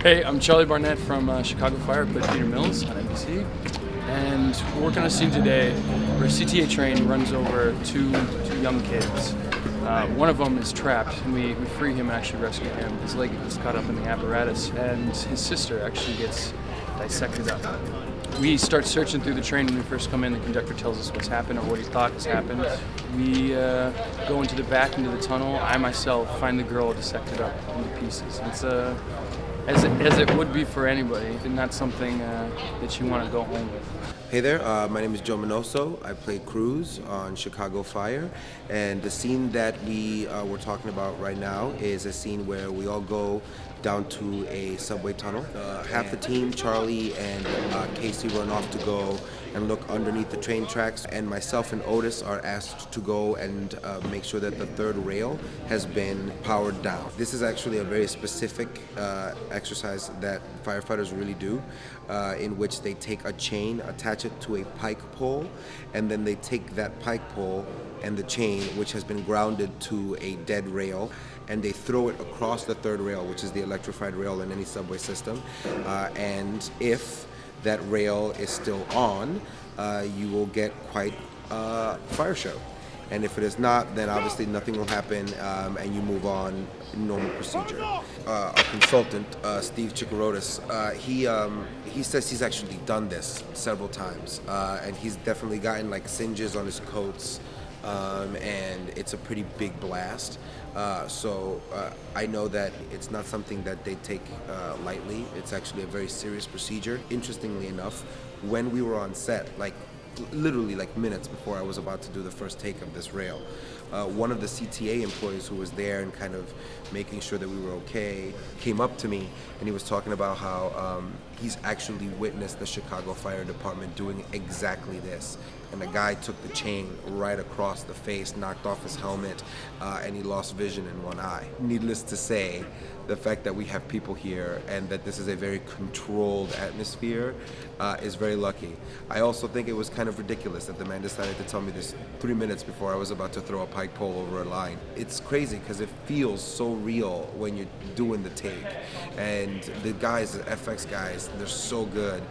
Hey, I'm Charlie Barnett from Chicago Fire, played Peter Mills on NBC, and we're working on a scene today where a CTA train runs over two young kids. One of them is trapped, and we free him and actually rescue him. His leg gets caught up in the apparatus, and his sister actually gets dissected up. We start searching through the train when we first come in. The conductor tells us what's happened or what he thought has happened. We go into the back, into the tunnel. I myself find the girl dissected up into pieces. It's as it would be for anybody, and not something that you want to go home with. Hey there, my name is Joe Minoso. I play Cruz on Chicago Fire, and the scene that we were talking about right now is a scene where we all go down to a subway tunnel. Half the team, Charlie and Casey, run off to go and look underneath the train tracks, and myself and Otis are asked to go and make sure that the third rail has been powered down. This is actually a very specific exercise that firefighters really do, in which they take a chain, attach it to a pike pole, and then they take that pike pole and the chain, which has been grounded to a dead rail, and they throw it across the third rail, which is the electrified rail in any subway system. And if that rail is still on, you will get quite a fire show. And if it is not, then obviously nothing will happen, and you move on in normal procedure. Our consultant, Steve Chikarotis, he says he's actually done this several times, and he's definitely gotten like singes on his coats, and it's a pretty big blast. So I know that it's not something that they take lightly. It's actually a very serious procedure. Interestingly enough, when we were on set, like literally like minutes before I was about to do the first take of this rail, one of the CTA employees who was there and kind of making sure that we were okay came up to me, and he was talking about how he's actually witnessed the Chicago Fire Department doing exactly this. And the guy took the chain right across the face, knocked off his helmet, and he lost vision in one eye. Needless to say, the fact that we have people here and that this is a very controlled atmosphere is very lucky. I also think it was kind of ridiculous that the man decided to tell me this 3 minutes before I was about to throw a pike pole over a line. It's crazy because it feels so real when you're doing the take. And the guys, the FX guys, they're so good.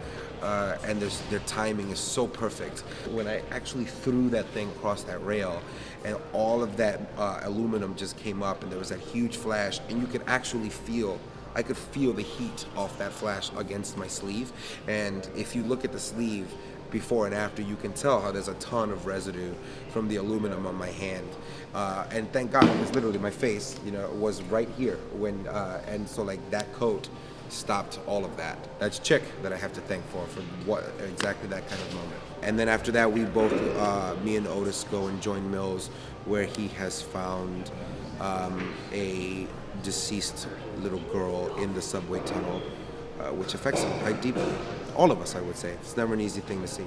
And their timing is so perfect. When I actually threw that thing across that rail, and all of that aluminum just came up, and there was that huge flash, and you could actually feel, I could feel the heat off that flash against my sleeve. And if you look at the sleeve before and after, you can tell how there's a ton of residue from the aluminum on my hand. And thank God, because literally my face, was right here when, and so like that coat stopped all of that. That's Chick that I have to thank for what exactly that kind of moment. And then after that, we both, me and Otis, go and join Mills, where he has found a deceased little girl in the subway tunnel, which affects him quite deeply. All of us, I would say. It's never an easy thing to see.